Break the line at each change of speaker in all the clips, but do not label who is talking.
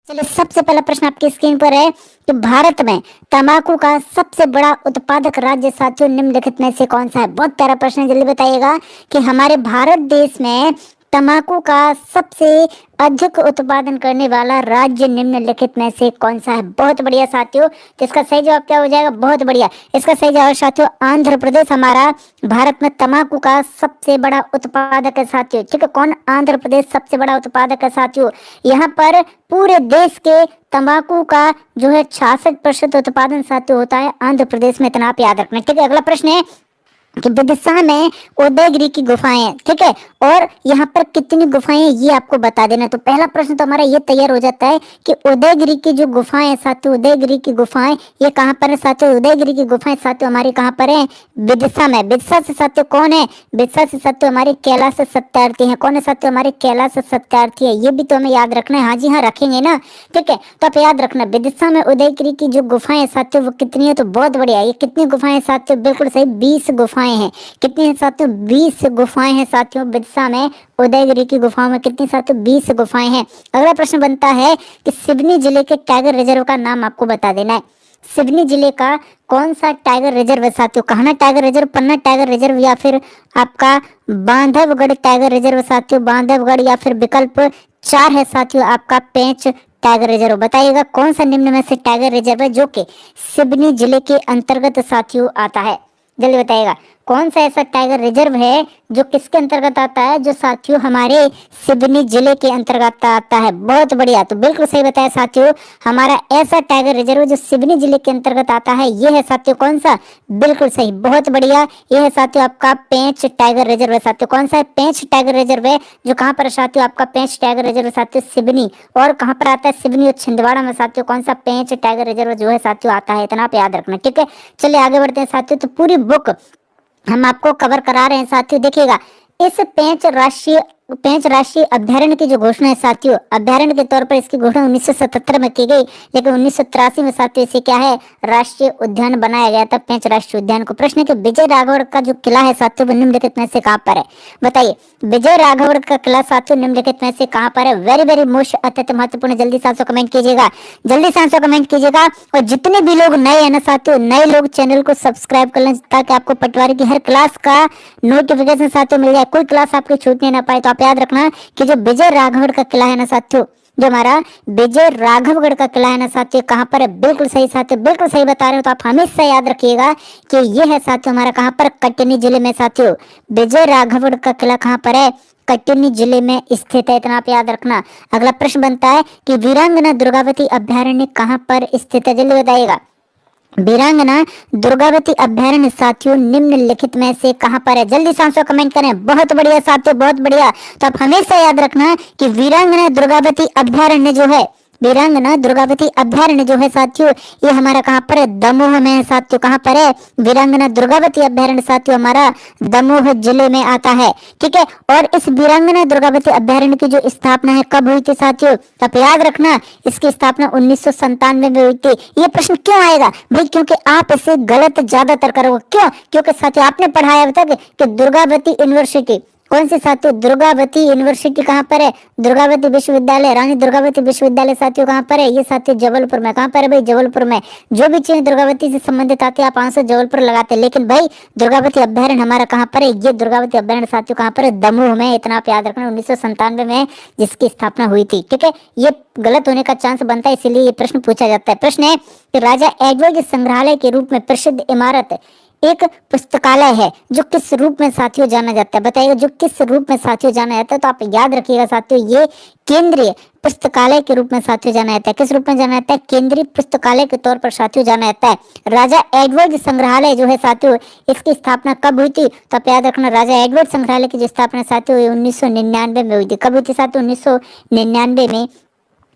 चलिए, सबसे पहला प्रश्न आपकी स्क्रीन पर है कि भारत में तंबाकू का सबसे बड़ा उत्पादक राज्य साथियों निम्नलिखित में से कौन सा है। बहुत प्यारा प्रश्न है, जल्दी बताइएगा कि हमारे भारत देश में तंबाकू का सबसे अधिक उत्पादन करने वाला राज्य निम्नलिखित में से कौन सा है। बहुत बढ़िया साथियों, तो इसका सही जवाब क्या हो जाएगा। बहुत बढ़िया, इसका सही जवाब साथियों आंध्र प्रदेश हमारा भारत में तंबाकू का सबसे बड़ा उत्पादक है साथियों। ठीक है, कौन? आंध्र प्रदेश सबसे बड़ा उत्पादक है साथियों। यहाँ पर पूरे देश के तंबाकू का जो है 66% उत्पादन साथियों होता है आंध्र प्रदेश में, इतना आप याद रखना। ठीक है, अगला प्रश्न है कि विदिशा में उदयगिरी की गुफाएं हैं। ठीक है, और यहाँ पर कितनी गुफाएं हैं ये आपको बता देना। तो पहला प्रश्न तो हमारा ये तैयार हो जाता है कि उदयगिरी की जो गुफाएं हैं साथियों, उदयगिरी की गुफाएं ये कहाँ पर है साथियों। उदयगिरी की गुफाएं साथियों हमारी कहाँ पर है? विदिशा में। विदिशा से साथियों कौन है? विदिशा से साथियों हमारे कैलाश सत्यार्थी है। कौन है साथियों? हमारे कैलाश सत्यार्थी है। ये भी तो हमें याद रखना है। हाँ जी हाँ, रखेंगे ना। ठीक है, तो आप याद रखना विदिशा में उदयगिरी की जो गुफाएं साथियों वो कितनी है। तो बहुत बढ़िया, ये कितनी गुफाएं साथियों? बिल्कुल सही, 20 गुफाएं हैं। कितनी है साथियों? 20 गुफाएं हैं साथियों विदिशा में। उदयगिरी की गुफाओं में कितनी साथियों? 20 गुफाएं हैं। अगला प्रश्न बनता है कि सिवनी जिले के टाइगर रिजर्व का नाम आपको बता देना है। सिवनी जिले का कौन सा टाइगर रिजर्व है साथियों? कहना टाइगर रिजर्व, पन्ना टाइगर रिजर्व, या फिर आपका बांधवगढ़ टाइगर रिजर्व साथियों। बांधवगढ़, या फिर विकल्प 4 है साथियों आपका पेंच टाइगर रिजर्व। बताइएगा कौन सा निम्न में से टाइगर रिजर्व है जो कि सिवनी जिले के अंतर्गत साथियों आता है। जल्दी बताइएगा कौन सा ऐसा टाइगर रिजर्व है जो किसके अंतर्गत आता है, जो साथियों हमारे सिवनी जिले के अंतर्गत आता है। बहुत बढ़िया, तो बिल्कुल सही बताया साथियों, हमारा ऐसा टाइगर रिजर्व जो सिवनी जिले के अंतर्गत आता है ये है साथियों कौन सा। बिल्कुल सही, बहुत बढ़िया, ये है साथियों आपका पेंच टाइगर रिजर्व है साथियों। कौन सा है? पेंच टाइगर रिजर्व है, जो कहाँ पर साथियों आपका पेंच टाइगर रिजर्व साथियों सिवनी। और कहाँ पर आता है? सिवनी और छिंदवाड़ा में साथियों कौन सा पेंच टाइगर रिजर्व जो है साथियों आता है। इतना आप याद रखना। ठीक है, चलिए आगे बढ़ते हैं साथियों। तो पूरी बुक हम आपको कवर करा रहे हैं साथियों। देखिएगा, इस पेंच राष्ट्रीय अभ्यारण्य की जो घोषणा है साथियों, अभ्यारण्य के तौर पर इसकी घोषणा 1977 में की गई, लेकिन 1983 में साथियों इसे क्या है? राष्ट्रीय उद्यान बनाया गया था, पेंच राष्ट्रीय उद्यान को। प्रश्न है कि विजय राघवगढ़ का जो किला है साथियों वो निम्नलिखित में से कहाँ पर है। बताइए, विजय राघवगढ़ का किला साथियों निम्नलिखित में से कहाँ पर है। वेरी वेरी मोस्ट अत्यंत महत्वपूर्ण, जल्दी से आंसर कमेंट कीजिएगा, जल्दी से आंसर कमेंट कीजिएगा। और जितने भी लोग नए हैं ना साथियों, नए लोग चैनल को सब्सक्राइब कर लें ताकि आपको पटवारी की हर क्लास का नोटिफिकेशन साथियों मिल जाए, कोई क्लास आपकी छूटने ना पाए। तो आप याद रखना कि जो विजय राघवगढ़ का किला है ना साथियों, जो हमारा विजय राघवगढ़ का किला है ना साथियों कहाँ पर है। बिल्कुल सही साथियों, बिल्कुल सही बता रहे हो। तो आप हमेशा याद रखिएगा कि ये है साथियों हमारा कहाँ पर? कटनी जिले में साथियों। विजय राघवगढ़ का किला कहाँ पर है? कटनी जिले में स्थित है, इतना आप याद रखना। अगला प्रश्न बनता है कि वीरांगना दुर्गावती अभ्यारण्य कहाँ पर स्थित है। जल्दी बताइएगा, वीरांगना दुर्गावती अभ्यारण्य साथियों निम्नलिखित में से कहां पर है। जल्दी से आंसर कमेंट करें। बहुत बढ़िया साथियों, बहुत बढ़िया। तो आप हमेशा याद रखना कि वीरांगना दुर्गावती अभ्यारण्य जो है, वीरांगना दुर्गावती अभ्यारण्य जो है साथियों ये हमारा कहाँ पर है? दमोह में है साथियों। कहाँ पर है? वीरांगना दुर्गावती अभ्यारण्य साथियों हमारा दमोह जिले में आता है। ठीक है, और इस वीरांगना दुर्गावती अभ्यारण्य की जो स्थापना है कब हुई थी साथियों? तो आप याद रखना इसकी स्थापना 1997 में हुई थी। ये प्रश्न क्यों आएगा भाई? क्योंकि आप इसे गलत ज्यादातर करोगे। क्यों? क्योंकि साथियों आपने पढ़ाया अभी तक कि दुर्गावती यूनिवर्सिटी कौन सी साथियों? दुर्गावती यूनिवर्सिटी कहाँ पर है? दुर्गावती विश्वविद्यालय, रानी दुर्गावती विश्वविद्यालय साथियों कहाँ पर है? ये साथियों जबलपुर में। कहाँ पर है भाई? जबलपुर में। जो भी चीज दुर्गावती से संबंधित आती है आप आंसर जबलपुर लगाते हैं, लेकिन भाई दुर्गावती अभ्यारण्य हमारा कहाँ पर है? ये दुर्गावती अभ्यारण्य साथियों कहाँ पर है? दमोह में। इतना आप याद रखना, 1997 में जिसकी स्थापना हुई थी। ठीक है, ये गलत होने का चांस बनता है, इसीलिए ये प्रश्न पूछा जाता है। प्रश्न है कि राजा एडवर्ड संग्रहालय के रूप में प्रसिद्ध इमारत एक पुस्तकालय है जो किस रूप में साथियों जाना जाता है। बताइएगा जो किस रूप में साथियों जाना जाता है। तो आप याद रखिएगा साथियों ये केंद्रीय पुस्तकालय के रूप में साथियों जाना जाता है। किस रूप में जाना जाता है? केंद्रीय पुस्तकालय के तौर पर साथियों जाना जाता है। राजा एडवर्ड संग्रहालय जो है साथियों इसकी स्थापना कब हुई थी? तो आप याद रखना राजा एडवर्ड संग्रहालय की जो स्थापना साथियों 1999 में हुई थी। कब हुई थी साथियों? 1999 में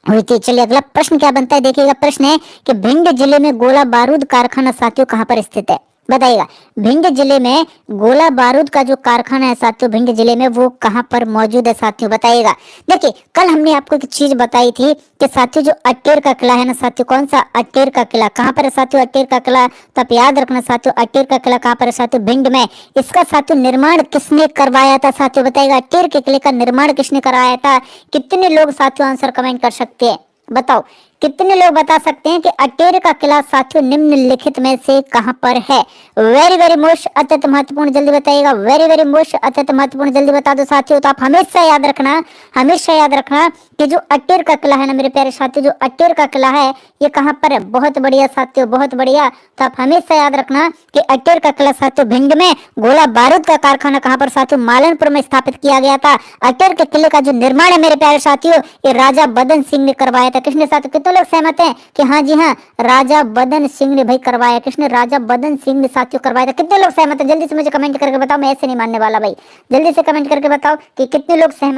हुई थी। चलिए अगला प्रश्न क्या बनता है, देखिएगा। प्रश्न है कि भिंड जिले में गोला बारूद कारखाना साथियों कहाँ पर स्थित है। बताइएगा भिंड जिले में गोला बारूद का जो कारखाना है साथियों भिंड जिले में वो कहाँ पर मौजूद है साथियों। बताइएगा, देखिए कल हमने आपको एक चीज बताई थी कि साथियों जो अटेर का किला है ना साथियों, कौन सा? अटेर का किला कहाँ पर है साथियों? अटेर का किला। तो आप याद रखना साथियों अटेर का किला कहाँ पर है साथियों? भिंड में। इसका साथियों निर्माण किसने करवाया था साथियों? बताइएगा अटेर के किले का निर्माण किसने करवाया था? कितने लोग साथियों आंसर कमेंट कर सकते हैं? बताओ कितने लोग बता सकते हैं कि अटेर का किला साथियों निम्नलिखित में से कहां पर है? वेरी वेरी मोस्ट अत्यंत महत्वपूर्ण, जल्दी बताइएगा। वेरी वेरी मोस्ट अत्यंत महत्वपूर्ण, जल्दी बता दो साथियों। तो आप हमेशा याद रखना, हमेशा याद रखना कि जो अटेर का किला है ना मेरे प्यारे साथियों, जो अटेर का किला है ये कहां पर है? बहुत बढ़िया साथियों, बहुत बढ़िया। तो आप हमेशा याद रखना कि अटेर का किला साथियों भिंड में, गोला बारूद का कारखाना कहां पर साथियों? मालनपुर में स्थापित किया गया था। अटेर के किले का जो निर्माण है मेरे प्यारे साथियों ये राजा बदन सिंह ने करवाया था। किसने साथियों? कितने लोग सहमत हैं कि हाँ जी हाँ, राजा बदन सिंह ने भाई करवाया? किसने? राजा बदन सिंह ने साथियों करवाया था। कितने लोग सहमत हैं? जल्दी से मुझे कमेंट करके बताओ, मैं ऐसे नहीं मानने वाला भाई। जल्दी से कमेंट करके बताओ कि कितने लोग सहमत